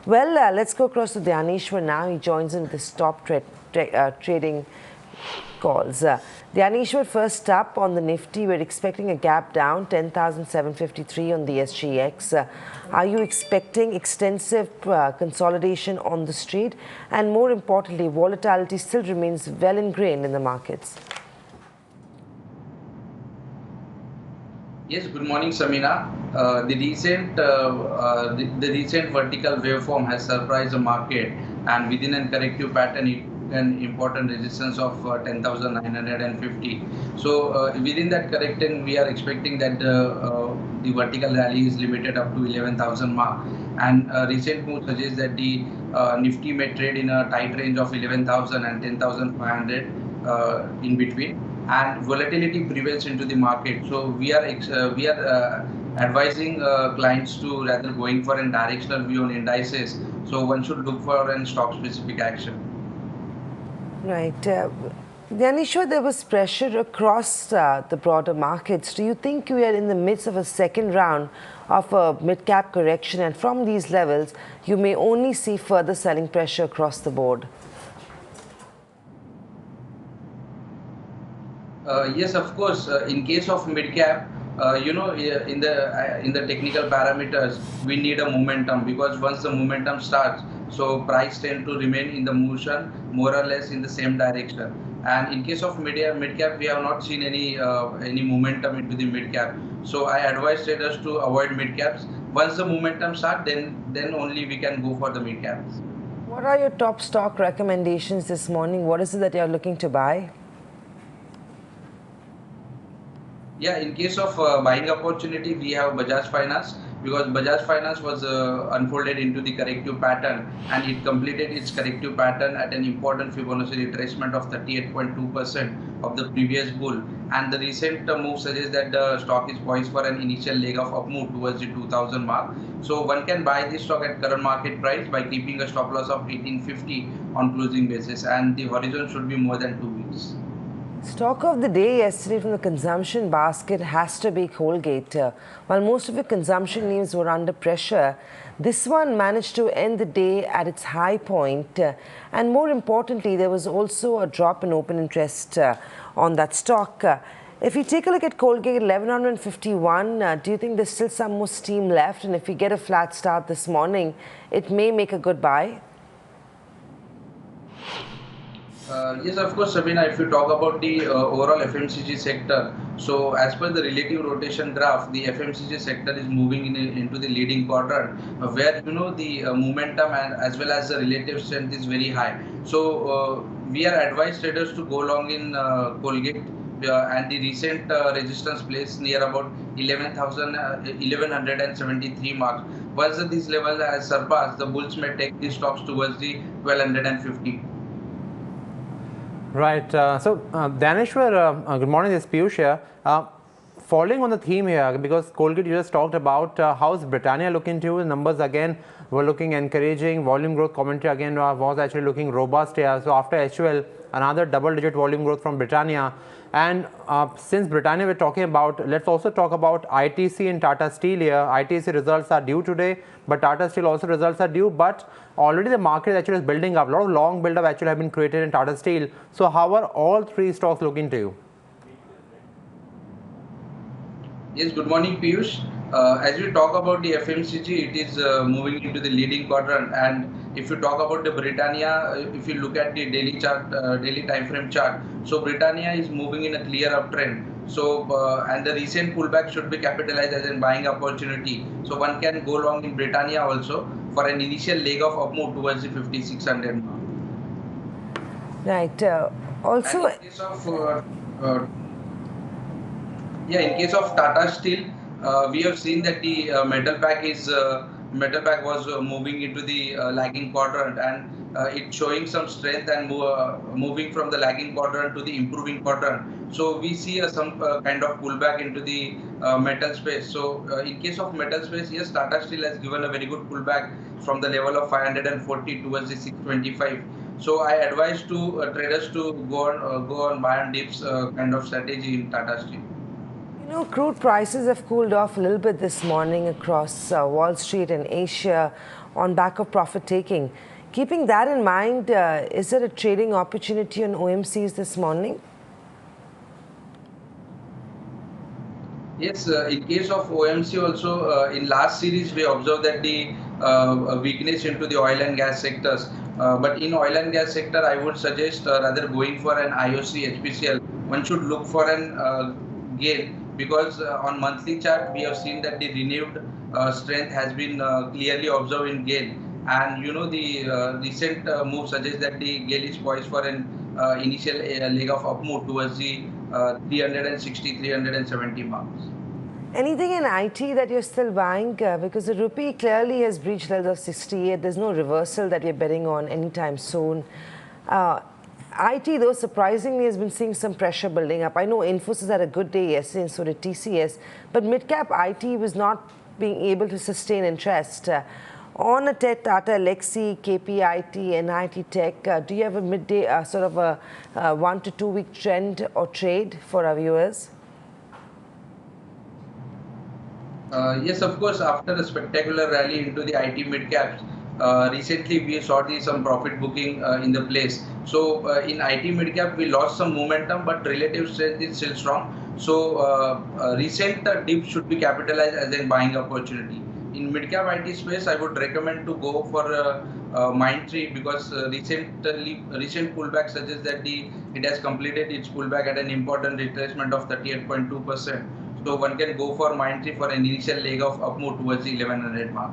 Well, let's go across to Dyaneshwar now. He joins in with his top trading calls. Dyaneshwar, first up on the Nifty, we're expecting a gap down, 10,753 on the SGX. Are you expecting extensive consolidation on the street? And more importantly, volatility still remains well ingrained in the markets. Yes, good morning, Samina. The recent vertical waveform has surprised the market, and within a corrective pattern, an important resistance of 10,950. So within that correction, we are expecting that the vertical rally is limited up to 11,000 mark. And recent move suggests that the Nifty may trade in a tight range of 11,000 and 10,500 in between. And volatility prevails into the market. So we are advising clients to rather going for a directional view on indices. So one should look for a stock-specific action. Right. Dyaneshwar, there was pressure across the broader markets. Do you think we are in the midst of a second round of a mid-cap correction, and from these levels, you may only see further selling pressure across the board? Yes, of course. In case of mid-cap, in the technical parameters, we need a momentum, because once the momentum starts, so price tend to remain in the motion more or less in the same direction. And in case of mid-cap, we have not seen any momentum into the mid-cap. So I advise traders to avoid mid-caps. Once the momentum starts, then only we can go for the mid-caps. What are your top stock recommendations this morning? What is it that you are looking to buy? Yeah, in case of buying opportunity, we have Bajaj Finance, because Bajaj Finance was unfolded into the corrective pattern, and it completed its corrective pattern at an important Fibonacci retracement of 38.2% of the previous bull. And the recent move suggests that the stock is poised for an initial leg of up move towards the 2000 mark. So one can buy this stock at current market price by keeping a stop loss of 1850 on closing basis, and the horizon should be more than 2 weeks. Stock of the day yesterday from the consumption basket has to be Colgate. While most of the consumption names were under pressure, this one managed to end the day at its high point. And more importantly, there was also a drop in open interest on that stock. If you take a look at Colgate, 1151, do you think there's still some more steam left? And if we get a flat start this morning, it may make a good buy? Yes, of course, Sabina. If you talk about the overall FMCG sector, so as per the relative rotation graph, the FMCG sector is moving into the leading quadrant, where the momentum and as well as the relative strength is very high. So we are advised traders to go long in Colgate, and the recent resistance placed near about 1173 marks. Once these levels are surpassed, the bulls may take the stocks towards the 1250. Right. Dyaneshwar, good morning, this is Piyush here. Following on the theme here, because Colgate you just talked about, how's Britannia looking to you? Numbers again were looking encouraging. Volume growth commentary again was actually looking robust here. So after HUL, another double-digit volume growth from Britannia. And since Britannia we're talking about, let's also talk about ITC and Tata Steel here. ITC results are due today, but Tata Steel also results are due. But already the market actually is building up. A lot of long build-up actually have been created in Tata Steel. So how are all three stocks looking to you? Yes, good morning, Piyush. As we talk about the FMCG, it is moving into the leading quadrant. And if you talk about the Britannia, if you look at the daily chart, daily time frame chart, so Britannia is moving in a clear uptrend. So and the recent pullback should be capitalized as a buying opportunity. So one can go long in Britannia also for an initial leg of up move towards the 5600 mark. Right. Also, in case of in case of Tata Steel, we have seen that the metal pack was moving into the lagging quadrant, and it's showing some strength and moving from the lagging quadrant to the improving quadrant. So we see some kind of pullback into the metal space. So in case of metal space, yes, Tata Steel has given a very good pullback from the level of 540 towards the 625. So I advise to traders to go on buy and dips kind of strategy in Tata Steel. No, crude prices have cooled off a little bit this morning across Wall Street and Asia on back of profit taking. Keeping that in mind, is there a trading opportunity on OMCs this morning? Yes, in case of OMC also, in last series we observed that the weakness into the oil and gas sectors. But in oil and gas sector, I would suggest rather going for an IOC HPCL. One should look for an gain because on monthly chart we have seen that the renewed strength has been clearly observed in GAIL, and the recent move suggests that the GAIL is poised for an initial leg of up move towards the 360, 370 marks. Anything in IT that you're still buying? Because the rupee clearly has breached levels of 68. There's no reversal that you're betting on anytime soon. IT, though, surprisingly has been seeing some pressure building up. I know Infosys had a good day yesterday and so did TCS, but mid-cap IT was not being able to sustain interest. On a Tata, Lexi, KPIT, NIT Tech, do you have a midday sort of a 1 to 2 week trend or trade for our viewers? Yes, of course, after a spectacular rally into the IT mid-caps, recently we saw some profit booking in the place. So in IT mid-cap, we lost some momentum, but relative strength is still strong. So recent dip should be capitalized as a buying opportunity. In mid-cap IT space, I would recommend to go for Mindtree because recent pullback suggests that it has completed its pullback at an important retracement of 38.2%. So one can go for Mindtree for an initial leg of up move towards the 1100 mark.